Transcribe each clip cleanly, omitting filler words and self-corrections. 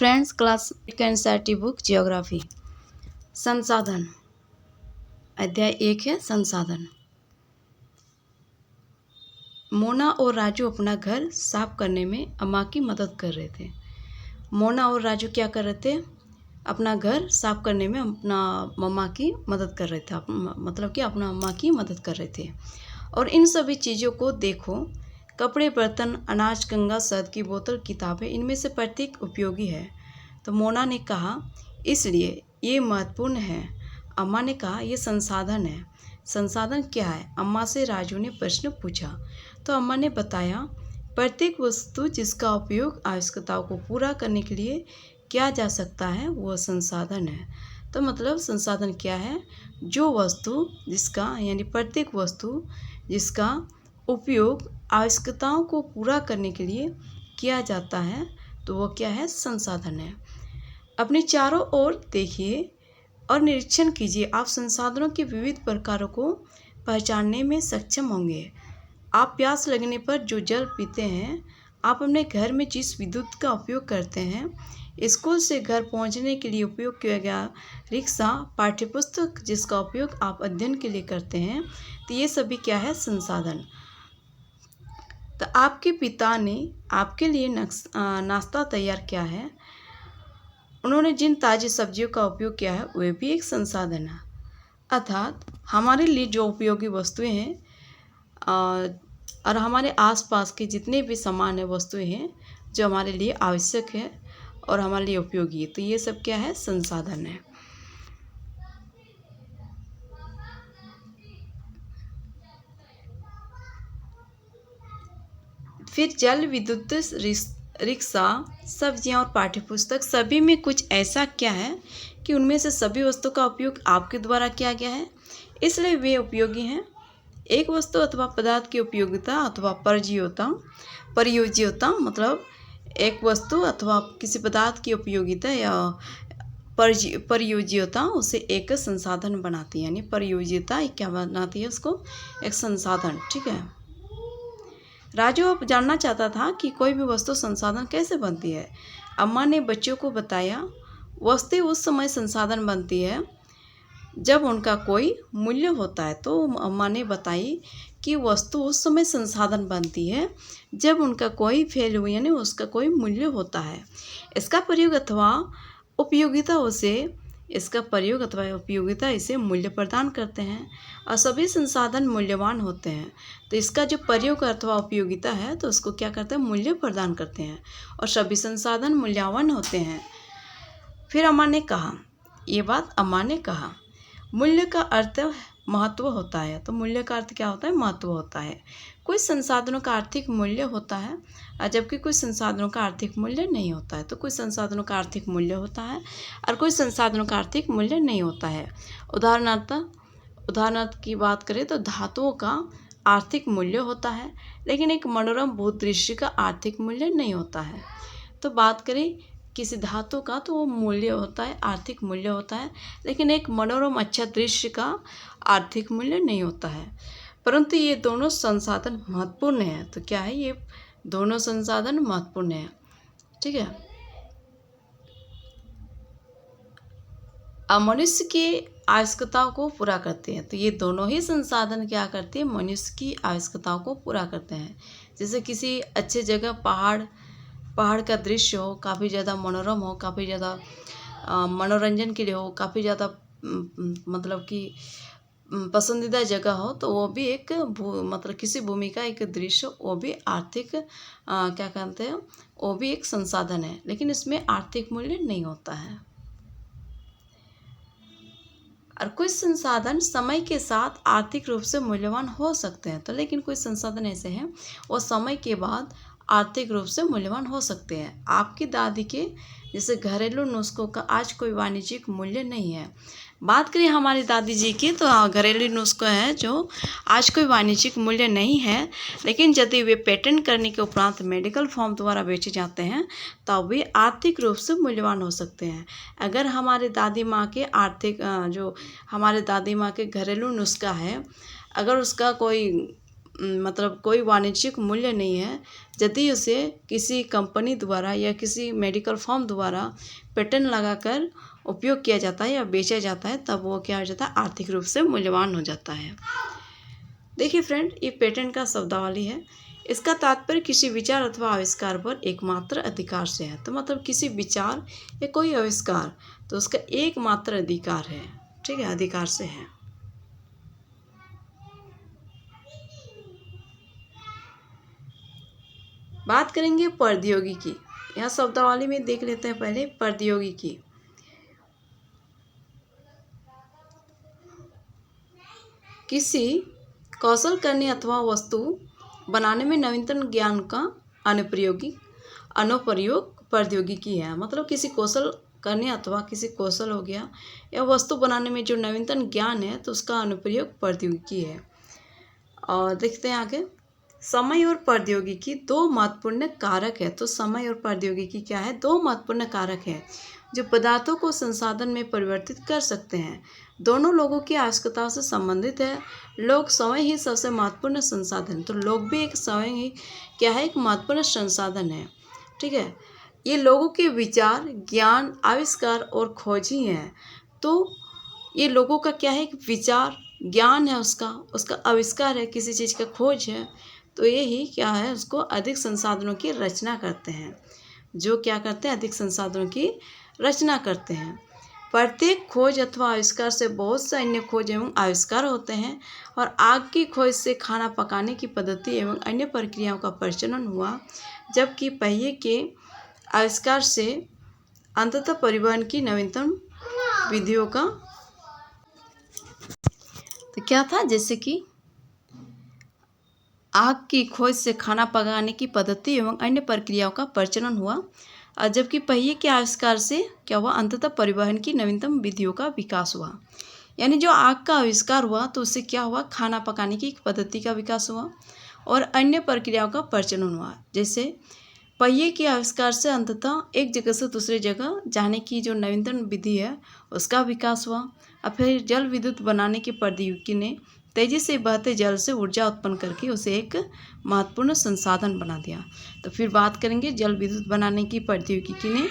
Friends, class NCERT book geography. संसाधन अध्याय 1 है संसाधन। मोना और राजू अपना घर साफ करने में अम्मा की मदद कर रहे थे। मोना और राजू क्या कर रहे थे? अपना घर साफ करने में अपना मम्मा की मदद कर रहे थे, मतलब कि अपना अम्मा की मदद कर रहे थे। और इन सभी चीज़ों को देखो, कपड़े, बर्तन, अनाज, कंघा, शहद की बोतल, किताबें, इनमें से प्रत्येक उपयोगी है। तो मोना ने कहा, इसलिए ये महत्वपूर्ण है। अम्मा ने कहा, ये संसाधन है। संसाधन क्या है? अम्मा से राजू ने प्रश्न पूछा। तो अम्मा ने बताया, प्रत्येक वस्तु जिसका उपयोग आवश्यकताओं को पूरा करने के लिए किया जा सकता है वह संसाधन है। तो मतलब संसाधन क्या है? जो वस्तु जिसका, यानी प्रत्येक वस्तु जिसका उपयोग आवश्यकताओं को पूरा करने के लिए किया जाता है तो वो क्या है? संसाधन है। अपने चारों ओर देखिए और निरीक्षण कीजिए। आप संसाधनों के विविध प्रकारों को पहचानने में सक्षम होंगे। आप प्यास लगने पर जो जल पीते हैं, आप अपने घर में जिस विद्युत का उपयोग करते हैं, स्कूल से घर पहुंचने के लिए उपयोग किया गया रिक्शा, पाठ्यपुस्तक जिसका उपयोग आप अध्ययन के लिए करते हैं, तो ये सभी क्या है? संसाधन। तो आपके पिता ने आपके लिए नाश्ता तैयार किया है। उन्होंने जिन ताज़ी सब्जियों का उपयोग किया है वे भी एक संसाधन है। अर्थात हमारे लिए जो उपयोगी वस्तुएं हैं और हमारे आसपास के जितने भी सामान है, वस्तुएं हैं जो हमारे लिए आवश्यक है और हमारे लिए उपयोगी है, तो ये सब क्या है? संसाधन है। फिर जल, विद्युत, रिक्शा, सब्जियां और पाठ्यपुस्तक, सभी में कुछ ऐसा क्या है कि उनमें से सभी वस्तु का उपयोग आपके द्वारा किया गया है, इसलिए वे उपयोगी हैं। एक वस्तु अथवा पदार्थ की उपयोगिता अथवा प्रयोज्यता मतलब एक वस्तु अथवा किसी पदार्थ की उपयोगिता या प्रयोज्यता उसे एक संसाधन बनाती है। यानी प्रयोज्यता क्या बनाती है? उसको एक संसाधन। ठीक है। राजू अब जानना चाहता था कि कोई भी वस्तु संसाधन कैसे बनती है। अम्मा ने बच्चों को बताया, वस्तु उस समय संसाधन बनती है जब उनका कोई मूल्य होता है। तो अम्मा ने बताई कि वस्तु उस समय संसाधन बनती है जब उनका कोई वैल्यू, यानी उसका कोई मूल्य होता है। इसका प्रयोग अथवा उपयोगिता इसे मूल्य प्रदान करते हैं और सभी संसाधन मूल्यवान होते हैं। तो इसका जो प्रयोग अथवा उपयोगिता है तो उसको क्या करते हैं? मूल्य प्रदान करते हैं और सभी संसाधन मूल्यवान होते हैं। फिर अम्मा ने कहा, ये बात अम्मा ने कहा, मूल्य का अर्थ महत्व होता है। तो मूल्य का अर्थ क्या होता है? महत्व होता है। कुछ संसाधनों का आर्थिक मूल्य होता है जबकि कुछ संसाधनों का आर्थिक मूल्य नहीं होता है। तो कुछ संसाधनों का आर्थिक मूल्य होता है और कुछ संसाधनों का आर्थिक मूल्य नहीं होता है। उदाहरणार्थ की बात करें तो धातुओं का आर्थिक मूल्य होता है, लेकिन एक मनोरम भूदृश्य का आर्थिक मूल्य नहीं होता है। तो बात करें किसी धातु का तो वो मूल्य होता है, आर्थिक मूल्य होता है, लेकिन एक मनोरम अच्छा दृश्य का आर्थिक मूल्य नहीं होता है। परंतु ये दोनों संसाधन महत्वपूर्ण हैं। तो क्या है? ये दोनों संसाधन महत्वपूर्ण हैं। ठीक है। मनुष्य की आवश्यकताओं को पूरा करते हैं। तो ये दोनों ही संसाधन क्या करते हैं? मनुष्य की आवश्यकताओं को पूरा करते हैं। जैसे किसी अच्छे जगह पहाड़ का दृश्य हो, काफ़ी ज़्यादा मनोरम हो, काफ़ी ज़्यादा मनोरंजन के लिए हो, काफ़ी ज़्यादा मतलब कि पसंदीदा जगह हो, तो वो भी एक मतलब किसी भूमि का एक दृश्य, वो भी आर्थिक क्या कहते हैं? वो भी एक संसाधन है, लेकिन इसमें आर्थिक मूल्य नहीं होता है। और कुछ संसाधन समय के साथ आर्थिक रूप से मूल्यवान हो सकते हैं। तो लेकिन कुछ संसाधन ऐसे हैं वो समय के बाद आर्थिक रूप से मूल्यवान हो सकते हैं। आपकी दादी के जैसे घरेलू नुस्खों का आज कोई वाणिज्यिक मूल्य नहीं है। बात करें हमारी दादी जी की, तो घरेलू नुस्खे हैं जो आज कोई वाणिज्यिक मूल्य नहीं है, लेकिन यदि वे पेटेंट करने के उपरांत मेडिकल फॉर्म द्वारा बेचे जाते हैं तब वे आर्थिक रूप से मूल्यवान हो सकते हैं। अगर हमारे दादी माँ के हमारे दादी माँ के घरेलू नुस्खा है, अगर उसका कोई मतलब कोई वाणिज्यिक मूल्य नहीं है। यदि उसे किसी कंपनी द्वारा या किसी मेडिकल फर्म द्वारा पेटेंट लगाकर उपयोग किया जाता है या बेचा जाता है, तब वो क्या हो जाता है, आर्थिक रूप से मूल्यवान हो जाता है। देखिए फ्रेंड, ये पेटेंट का शब्दावली है। इसका तात्पर्य किसी विचार अथवा आविष्कार पर एकमात्र अधिकार से है। तो मतलब किसी विचार या कोई आविष्कार, तो उसका एकमात्र अधिकार है, ठीक है, अधिकार से है। बात करेंगे प्रौद्योगिकी। यहाँ शब्दावली में देख लेते हैं पहले प्रौद्योगिकी। किसी कौशल करने अथवा वस्तु बनाने में नवीनतम ज्ञान का अनुप्रयोग प्रौद्योगिकी है। मतलब किसी कौशल करने अथवा किसी कौशल हो गया या वस्तु बनाने में जो नवीनतम ज्ञान है, तो उसका अनुप्रयोग प्रौद्योगिकी है। और देखते हैं आगे, समय और प्रौद्योगिकी दो महत्वपूर्ण कारक है। तो समय और प्रौद्योगिकी क्या है, दो महत्वपूर्ण कारक है जो पदार्थों को संसाधन में परिवर्तित कर सकते हैं। दोनों लोगों की आवश्यकताओं से संबंधित है। लोग समय ही सबसे महत्वपूर्ण संसाधन, तो लोग भी एक समय ही क्या है, एक महत्वपूर्ण संसाधन है, ठीक है। ये लोगों के विचार, ज्ञान, आविष्कार और खोज ही हैं। तो ये लोगों का क्या है, एक विचार, ज्ञान है, उसका आविष्कार है, किसी चीज़ का खोज है। तो ये ही क्या है, उसको अधिक संसाधनों की रचना करते हैं। जो क्या करते हैं, अधिक संसाधनों की रचना करते हैं। प्रत्येक खोज अथवा आविष्कार से बहुत से अन्य खोज एवं आविष्कार होते हैं। और आग की खोज से खाना पकाने की पद्धति एवं अन्य प्रक्रियाओं का प्रचलन हुआ, जबकि पहिए के आविष्कार से अंततः परिवहन की नवीनतम विधियों का, तो क्या था, जैसे कि आग की खोज से खाना पकाने की पद्धति एवं अन्य प्रक्रियाओं का प्रचलन हुआ, और जबकि पहिए के आविष्कार से क्या हुआ, अंततः परिवहन की नवीनतम विधियों का विकास हुआ। यानी जो आग का आविष्कार हुआ, तो उससे क्या हुआ, खाना पकाने की पद्धति का विकास हुआ और अन्य प्रक्रियाओं का प्रचलन हुआ। जैसे पहिए के आविष्कार से अंततः एक जगह से दूसरे जगह जाने की जो नवीनतम विधि है, उसका विकास हुआ। और फिर जल विद्युत बनाने की प्रौद्योगिकी ने तेजी से बहते जल से ऊर्जा उत्पन्न करके उसे एक महत्वपूर्ण संसाधन बना दिया। तो फिर बात करेंगे, जल विद्युत बनाने की प्रौद्योगिकी ने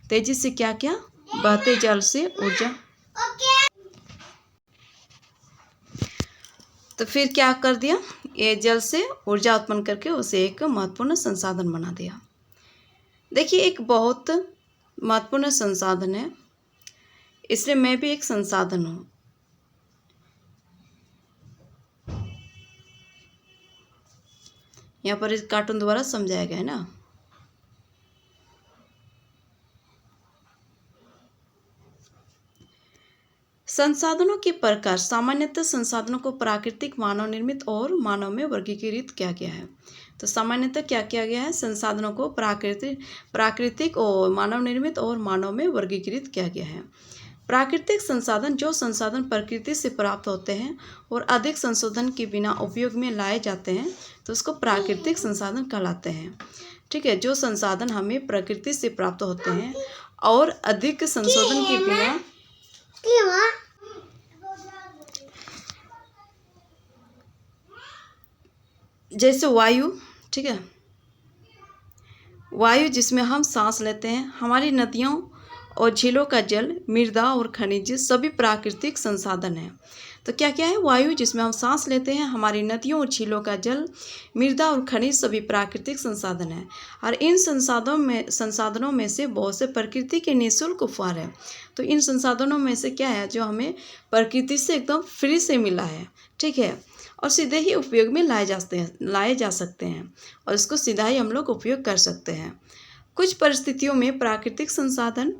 तेजी से क्या किया, बहते जल से ऊर्जा, तो फिर क्या कर दिया, ये जल से ऊर्जा उत्पन्न करके उसे एक महत्वपूर्ण संसाधन बना दिया। देखिए, एक बहुत महत्वपूर्ण संसाधन है, इसलिए मैं भी एक संसाधन हूँ। यहाँ पर इस कार्टून द्वारा समझाया गया है ना। संसाधनों के प्रकार। सामान्यतः संसाधनों को प्राकृतिक, मानव निर्मित और मानव में वर्गीकृत किया गया है। तो सामान्यतः क्या किया गया है, संसाधनों को प्राकृतिक और मानव निर्मित और मानव में वर्गीकृत किया गया है। प्राकृतिक संसाधन, जो संसाधन प्रकृति से प्राप्त होते हैं और अधिक संशोधन के बिना उपयोग में लाए जाते हैं, तो उसको प्राकृतिक संसाधन कहलाते हैं, ठीक है। जो संसाधन हमें प्रकृति से प्राप्त होते हैं और अधिक संशोधन के बिना, जैसे वायु, ठीक है, वायु जिसमें हम सांस लेते हैं, हमारी नदियों और झीलों का जल, मृदा और खनिज सभी प्राकृतिक संसाधन हैं। तो क्या क्या है, वायु जिसमें हम सांस लेते हैं, हमारी नदियों और झीलों का जल, मृदा और खनिज सभी प्राकृतिक संसाधन हैं। और इन संसाधनों में से बहुत से प्रकृति के निःशुल्क उपहार हैं। तो इन संसाधनों में से क्या है, जो हमें प्रकृति से एकदम फ्री से मिला है, ठीक है, और सीधे ही उपयोग में लाए जा सकते हैं और इसको सीधा ही हम लोग उपयोग कर सकते हैं। कुछ परिस्थितियों में प्राकृतिक संसाधन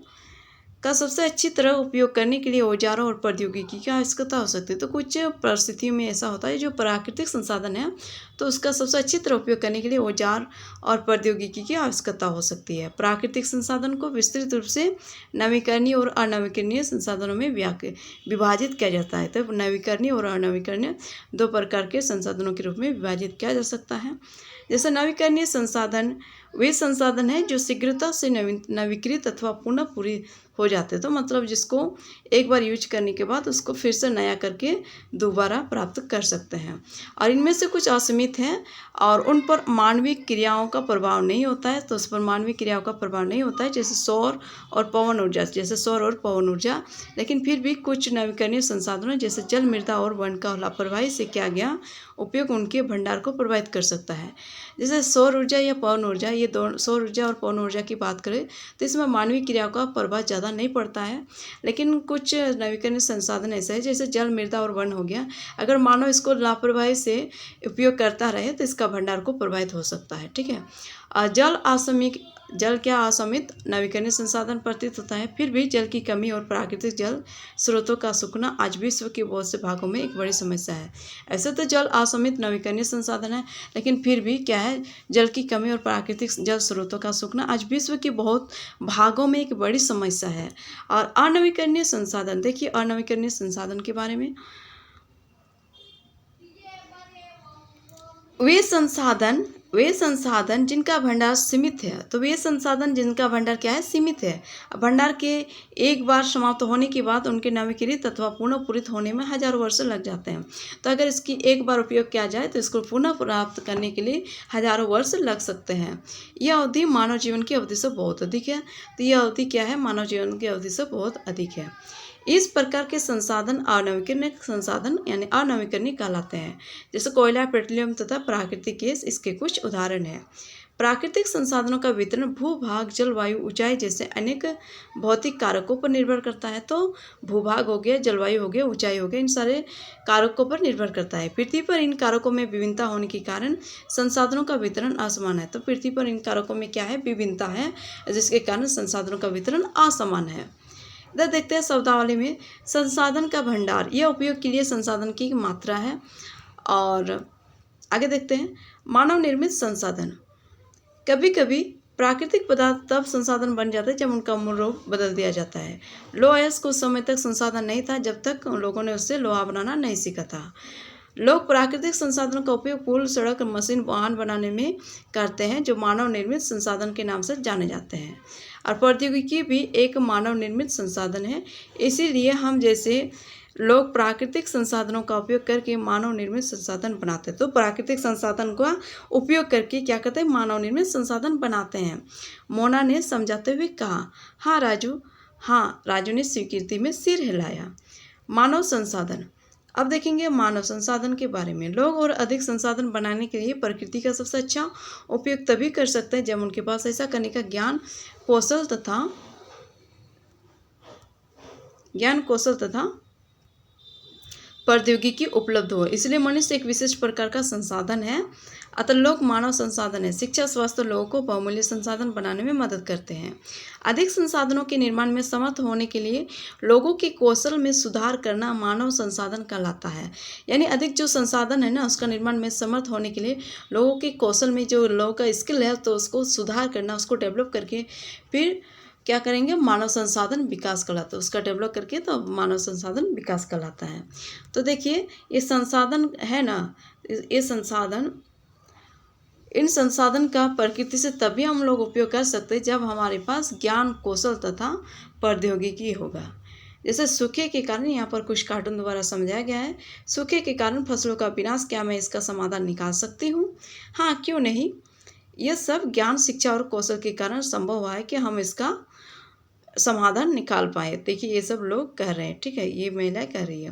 का सबसे अच्छी तरह उपयोग करने के लिए औजारों और प्रौद्योगिकी की आवश्यकता हो सकती है। तो कुछ परिस्थितियों में ऐसा होता है, जो प्राकृतिक संसाधन है, तो उसका सबसे अच्छी तरह उपयोग करने के लिए औजार और प्रौद्योगिकी की आवश्यकता हो सकती है। प्राकृतिक संसाधन को विस्तृत रूप से नवीकरणीय और अनवीकरणीय संसाधनों में विभाजित किया जाता है। तो नवीकरणीय और अनवीकरणीय दो प्रकार के संसाधनों के रूप में विभाजित किया जा सकता है, जैसे नवीकरणीय संसाधन वे संसाधन हैं जो शीघ्रता से नवीकृत अथवा पुनः पूरी हो जाते हैं। तो मतलब जिसको एक बार यूज करने के बाद उसको फिर से नया करके दोबारा प्राप्त कर सकते हैं। और इनमें से कुछ असीमित हैं और उन पर मानवीय क्रियाओं का प्रभाव नहीं होता है। तो उस पर मानवीय क्रियाओं का प्रभाव नहीं होता है, जैसे सौर और पवन ऊर्जा, जैसे सौर और पवन ऊर्जा। लेकिन फिर भी कुछ नवीकरणीय संसाधनों जैसे जल, मृदा और वन का लापरवाही से किया गया उपयोग उनके भंडार को प्रभावित कर सकता है। जैसे सौर ऊर्जा या पवन ऊर्जा, ये दोनों सौर ऊर्जा और पवन ऊर्जा की बात करें तो इसमें मानवीय क्रियाओं का प्रभाव ज़्यादा नहीं पड़ता है। लेकिन कुछ नवीकरणीय संसाधन ऐसे है जैसे जल, मृदा और वन हो गया, अगर मानव इसको लापरवाही से उपयोग करता रहे तो इसका भंडार को प्रभावित हो सकता है। ठीक है। जल क्या असीमित नवीकरणीय संसाधन प्रतीत होता है। फिर भी जल की कमी और प्राकृतिक जल स्रोतों का सूखना आज विश्व के बहुत से भागों में एक बड़ी समस्या है। ऐसे तो जल असीमित नवीकरणीय संसाधन है, लेकिन फिर भी क्या है, जल की कमी और प्राकृतिक जल स्रोतों का सूखना आज विश्व के बहुत भागों में एक बड़ी समस्या है। और अनवीकरणीय संसाधन, देखिए अनवीकरणीय संसाधन के बारे में, वे संसाधन जिनका भंडार सीमित है। तो वे संसाधन जिनका भंडार क्या है, सीमित है। भंडार के एक बार समाप्त होने के बाद उनके नवीकृत अथवा पुनः पूरित होने में हजारों वर्ष लग जाते हैं। तो अगर इसकी एक बार उपयोग किया जाए तो इसको पुनः प्राप्त करने के लिए हजारों वर्ष लग सकते हैं। यह अवधि मानव जीवन की अवधि से बहुत अधिक है। तो यह अवधि क्या है, मानव जीवन की अवधि से बहुत अधिक है। इस प्रकार के संसाधन अनवीकरणीय संसाधन यानी अनवीकरणीय कहलाते हैं। जैसे कोयला, पेट्रोलियम तथा प्राकृतिक गैस इसके कुछ उदाहरण हैं। प्राकृतिक संसाधनों का वितरण भूभाग, जलवायु, ऊंचाई जैसे अनेक भौतिक कारकों पर निर्भर करता है। तो भूभाग हो गया, जलवायु हो गया, ऊंचाई हो गया, इन सारे कारकों पर निर्भर करता है। पृथ्वी पर इन कारकों में विभिन्नता होने के कारण संसाधनों का वितरण असमान है। तो पृथ्वी पर इन कारकों में क्या है, विभिन्नता है, जिसके कारण संसाधनों का वितरण असमान है। इधर देखते हैं शब्दावली में, संसाधन का भंडार यह उपयोग के लिए संसाधन की मात्रा है। और आगे देखते हैं, मानव निर्मित संसाधन, कभी कभी प्राकृतिक पदार्थ तब संसाधन बन जाते हैं जब उनका मूल रूप बदल दिया जाता है। लोहा अयस्क कुछ समय तक संसाधन नहीं था जब तक लोगों ने उससे लोहा बनाना नहीं सीखा था। लोग प्राकृतिक संसाधनों का उपयोग पुल, सड़क, मशीन, वाहन बनाने में करते हैं जो मानव निर्मित संसाधन के नाम से जाने जाते हैं। और प्रौद्योगिकी भी एक मानव निर्मित संसाधन है। इसीलिए हम जैसे लोग प्राकृतिक संसाधनों का उपयोग करके मानव निर्मित संसाधन बनाते हैं। तो प्राकृतिक संसाधन का उपयोग करके क्या करते हैं, मानव निर्मित संसाधन बनाते हैं। मोना ने समझाते हुए कहा, हाँ राजू। हाँ, राजू ने स्वीकृति में सिर हिलाया। मानव संसाधन, अब देखेंगे मानव संसाधन के बारे में। लोग और अधिक संसाधन बनाने के लिए प्रकृति का सबसे अच्छा उपयोग तभी कर सकते हैं जब उनके पास ऐसा करने का ज्ञान कौशल तथा प्रौद्योगिकी उपलब्ध हो। इसलिए मनुष्य एक विशेष प्रकार का संसाधन है। अतः लोग मानव संसाधन है। शिक्षा, स्वास्थ्य लोगों को बहुमूल्य संसाधन बनाने में मदद करते हैं। अधिक संसाधनों के निर्माण में समर्थ होने के लिए लोगों के कौशल में सुधार करना मानव संसाधन कहलाता है। यानी अधिक जो संसाधन है ना, उसका निर्माण में समर्थ होने के लिए लोगों के कौशल में जो लोगों का स्किल है तो उसको सुधार करना, उसको डेवलप करके फिर क्या करेंगे, मानव संसाधन विकास कहलाता है। उसका डेवलप करके तो मानव संसाधन विकास कहलाता है। तो देखिए ये संसाधन है ना, इन संसाधन का प्रकृति से तभी हम लोग उपयोग कर सकते हैं जब हमारे पास ज्ञान, कौशल तथा प्रौद्योगिकी होगा। जैसे सूखे के कारण, यहाँ पर कुछ कार्टून द्वारा समझाया गया है, सूखे के कारण फसलों का विनाश, क्या मैं इसका समाधान निकाल सकती हूँ? हाँ, क्यों नहीं। यह सब ज्ञान, शिक्षा और कौशल के कारण संभव हुआ है कि हम इसका समाधान निकाल पाए। देखिए ये सब लोग कह रहे हैं, ठीक है, ये महिला कह रही है।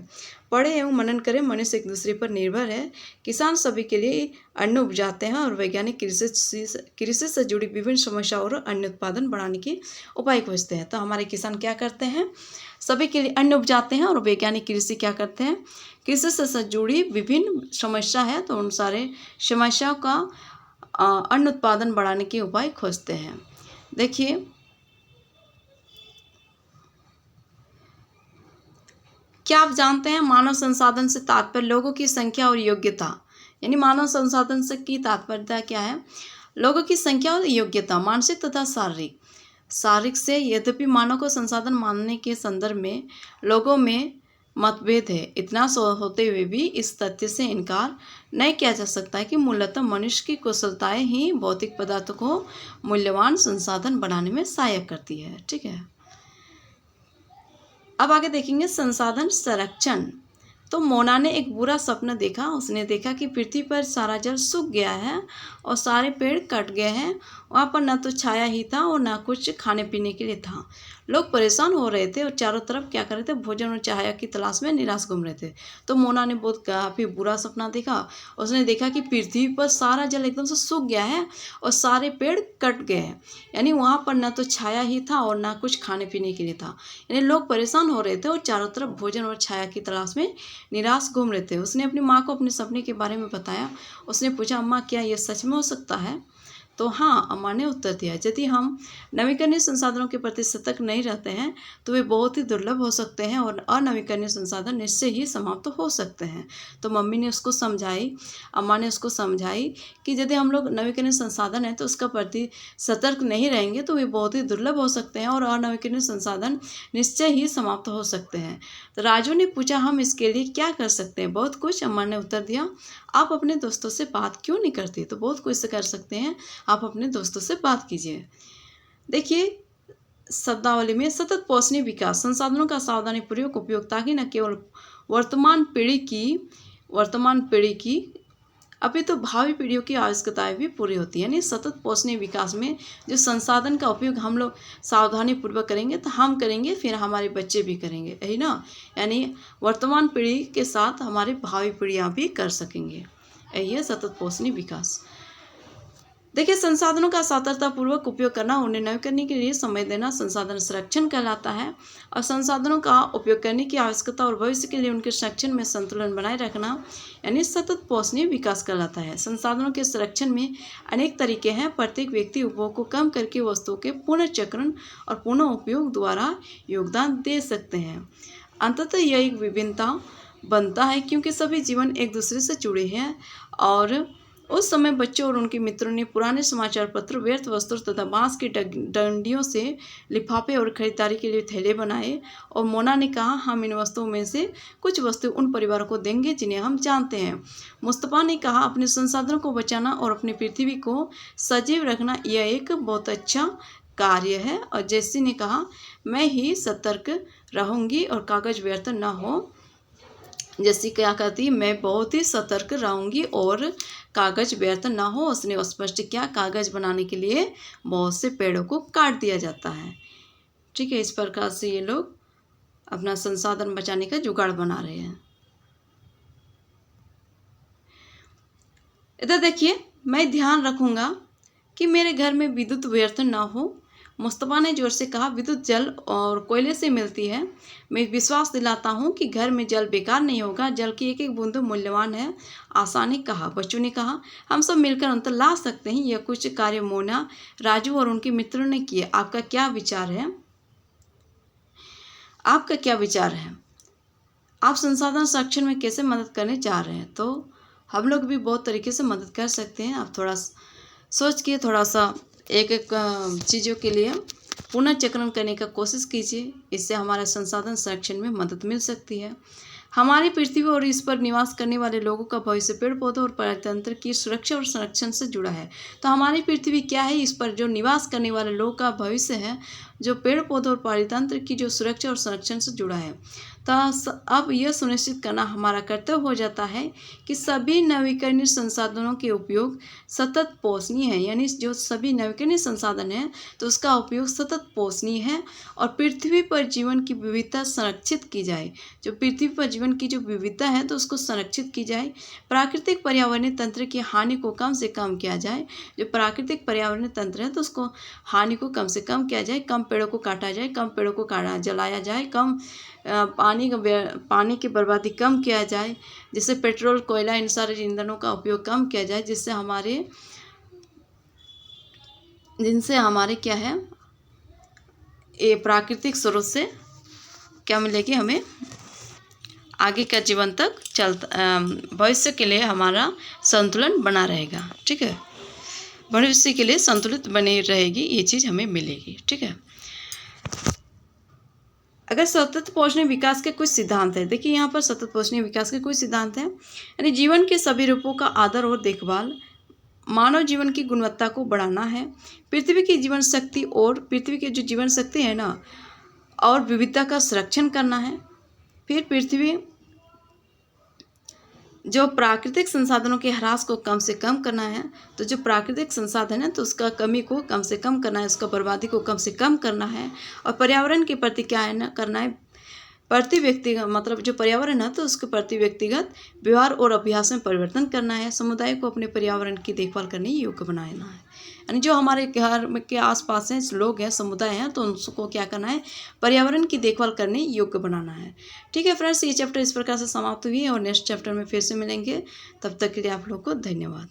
पढ़े एवं मनन करें, मनुष्य एक दूसरे पर निर्भर है। किसान सभी के लिए अन्न उपजाते हैं और वैज्ञानिक कृषि से जुड़ी विभिन्न समस्याओं और अन्न उत्पादन बढ़ाने के उपाय खोजते हैं। तो हमारे किसान क्या करते हैं, सभी के लिए अन्न उपजाते हैं और वैज्ञानिक कृषि क्या करते हैं, कृषि से जुड़ी विभिन्न समस्या है तो उन सारे समस्याओं का अन्न उत्पादन बढ़ाने के उपाय खोजते हैं। देखिए क्या आप जानते हैं मानव संसाधन से तात्पर्य लोगों की संख्या और योग्यता। यानी मानव संसाधन से की तात्पर्यता क्या है, लोगों की संख्या और योग्यता, मानसिक तथा शारीरिक से। यद्यपि मानव को संसाधन मानने के संदर्भ में लोगों में मतभेद है। इतना होते हुए भी इस तथ्य से इनकार नहीं किया जा सकता है कि मूलतः मनुष्य की कुशलताएं ही भौतिक पदार्थों को मूल्यवान संसाधन बनाने में सहायक करती है। ठीक है, अब आगे देखेंगे संसाधन संरक्षण। तो मोना ने एक बुरा सपना देखा। उसने देखा कि पृथ्वी पर सारा जल सूख गया है और सारे पेड़ कट गए हैं। वहाँ पर न तो छाया ही था और न कुछ खाने पीने के लिए था। लोग परेशान हो रहे थे और चारों तरफ क्या कर रहे थे, भोजन और छाया की तलाश में निराश घूम रहे थे। तो मोना ने बहुत काफ़ी बुरा सपना देखा। उसने देखा कि पृथ्वी पर सारा जल एकदम से सूख गया है और सारे पेड़ कट गए हैं। यानी वहाँ पर न तो छाया ही था और ना कुछ खाने पीने के लिए था। यानी लोग परेशान हो रहे थे और चारों तरफ भोजन और छाया की तलाश में निराश घूम रहे थे। उसने अपनी माँ को अपने सपने के बारे में बताया। उसने पूछा, अम्मा क्या यह सच में हो सकता है? तो हाँ, अम्मा ने उत्तर दिया, यदि हम नवीकरणीय संसाधनों के प्रति सतर्क नहीं रहते हैं तो वे बहुत ही दुर्लभ हो सकते हैं और अनवीकरणीय संसाधन निश्चय ही समाप्त हो सकते हैं। तो मम्मी ने उसको समझाई, अम्मा ने उसको समझाई कि यदि हम लोग नवीकरणीय संसाधन है तो उसका प्रति सतर्क नहीं रहेंगे तो वे बहुत ही दुर्लभ हो सकते हैं और अनवीकरणीय संसाधन निश्चय ही समाप्त हो सकते हैं। तो राजू ने पूछा, हम इसके लिए क्या कर सकते हैं? बहुत कुछ, अम्मा ने उत्तर दिया। आप अपने दोस्तों से बात क्यों नहीं करती? तो बहुत कुछ कर सकते हैं, आप अपने दोस्तों से बात कीजिए। देखिए, शब्दावली में सतत पहुँचने विकास संसाधनों का सावधानीपूर्वक उपयोग, ताकि न केवल वर्तमान पीढ़ी की अभी तो भावी पीढ़ियों की आवश्यकताएं भी पूरी होती है। यानी सतत पहुँचने विकास में जो संसाधन का उपयोग हम लोग सावधानी पूर्वक करेंगे तो हम करेंगे, फिर हमारे बच्चे भी करेंगे, यही ना। यानी वर्तमान पीढ़ी के साथ हमारी भावी पीढ़ियाँ भी कर सकेंगे, यही है सतत पहुँचने विकास। देखिए, संसाधनों का सावधानीपूर्वक उपयोग करना, उन्हें नवीन करने के लिए समय देना संसाधन संरक्षण कहलाता है। और संसाधनों का उपयोग करने की आवश्यकता और भविष्य के लिए उनके संरक्षण में संतुलन बनाए रखना यानी सतत पहुँचने विकास कहलाता है। संसाधनों के संरक्षण में अनेक तरीके हैं। प्रत्येक व्यक्ति उपभोग को कम करके वस्तुओं के पुनर्चक्रण और पुनः उपयोग द्वारा योगदान दे सकते हैं। अंततः यह एक विभिन्नता बनता है क्योंकि सभी जीवन एक दूसरे से जुड़े हैं। और उस समय बच्चों और उनके मित्रों ने पुराने समाचार पत्र, व्यर्थ वस्त्र तथा बांस की डंडियों से लिफाफे और खरीदारी के लिए थैले बनाए। और मोना ने कहा, हम इन वस्तुओं में से कुछ वस्तु उन परिवारों को देंगे जिन्हें हम जानते हैं। मुस्तफा ने कहा, अपने संसाधनों को बचाना और अपनी पृथ्वी को सजीव रखना यह एक बहुत अच्छा कार्य है। और जैसी ने कहा, मैं ही सतर्क रहूँगी और कागज व्यर्थ न हो। जैसी क्या कहती, मैं बहुत ही सतर्क रहूँगी और कागज व्यर्थ ना हो। उसने स्पष्ट किया, कागज बनाने के लिए बहुत से पेड़ों को काट दिया जाता है। ठीक है, इस प्रकार से ये लोग अपना संसाधन बचाने का जुगाड़ बना रहे हैं। इधर देखिए, मैं ध्यान रखूँगा कि मेरे घर में विद्युत व्यर्थ ना हो। मुस्तफा ने जोर से कहा, विद्युत जल और कोयले से मिलती है। मैं विश्वास दिलाता हूँ कि घर में जल बेकार नहीं होगा। जल की एक एक बूंद मूल्यवान है। आशा ने कहा। बच्चों ने कहा, हम सब मिलकर अंतर ला सकते हैं। यह कुछ कार्य मोना, राजू और उनके मित्रों ने किए। आपका क्या विचार है? आपका क्या विचार है? आप संसाधन संरक्षण में कैसे मदद करने जा रहे हैं? तो हम लोग भी बहुत तरीके से मदद कर सकते हैं। आप थोड़ा सोच के थोड़ा सा एक एक चीज़ों के लिए पुनर्चक्रण करने का कोशिश कीजिए। इससे हमारा संसाधन संरक्षण में मदद मिल सकती है। हमारी पृथ्वी और इस पर निवास करने वाले लोगों का भविष्य पेड़ पौधों और पर्यावरण की सुरक्षा और संरक्षण से जुड़ा है। तो हमारी पृथ्वी क्या है? इस पर जो निवास करने वाले लोगों का भविष्य है, जो पेड़ पौधों और पर्यावरण की जो सुरक्षा और संरक्षण से जुड़ा है। तो अब यह सुनिश्चित करना हमारा कर्तव्य हो जाता है कि सभी नवीकरणीय संसाधनों के उपयोग सतत पोषणीय है। यानी जो सभी नवीकरणीय संसाधन है तो उसका उपयोग सतत पोषणीय है और पृथ्वी पर जीवन की विविधता संरक्षित की जाए। जो पृथ्वी पर जीवन की जो विविधता है तो उसको संरक्षित की जाए। प्राकृतिक पर्यावरणीय तंत्र की हानि को कम से कम किया जाए। जो प्राकृतिक पर्यावरणीय तंत्र है तो उसको हानि को कम से कम किया जाए। कम पेड़ों को काटा जाए, कम पेड़ों को जलाया जाए, कम पानी की बर्बादी कम किया जाए। जिससे पेट्रोल, कोयला, इन सारे ईंधनों का उपयोग कम किया जाए, जिनसे हमारे क्या है, ये प्राकृतिक स्रोत से क्या मिलेगी हमें, आगे का जीवन तक भविष्य के लिए हमारा संतुलन बना रहेगा। ठीक है, भविष्य के लिए संतुलित बनी रहेगी, ये चीज़ हमें मिलेगी। ठीक है, अगर सतत पोषणीय विकास के कुछ सिद्धांत हैं, देखिए यहाँ पर सतत पोषणीय विकास के कुछ सिद्धांत हैं, यानी जीवन के सभी रूपों का आदर और देखभाल, मानव जीवन की गुणवत्ता को बढ़ाना है, पृथ्वी की जीवन शक्ति और पृथ्वी की जो जीवन शक्ति है ना और विविधता का संरक्षण करना है, फिर पृथ्वी जो प्राकृतिक संसाधनों के ह्रास को कम से कम करना है, तो जो प्राकृतिक संसाधन है तो उसका कमी को कम से कम करना है, उसका बर्बादी को कम से कम करना है, और पर्यावरण के प्रति क्या है ना करना है, प्रति व्यक्तिगत मतलब जो पर्यावरण है तो उसके प्रति व्यक्तिगत व्यवहार और अभ्यास में परिवर्तन करना है, समुदाय को अपने पर्यावरण की देखभाल करने योग्य बनाना है, यानी जो हमारे घर के आसपास हैं लोग हैं, समुदाय हैं, तो उनको क्या करना है, पर्यावरण की देखभाल करने योग्य बनाना है। ठीक है फ्रेंड्स, ये चैप्टर इस प्रकार से समाप्त हुई है और नेक्स्ट चैप्टर में फिर से मिलेंगे। तब तक के लिए आप लोग को धन्यवाद।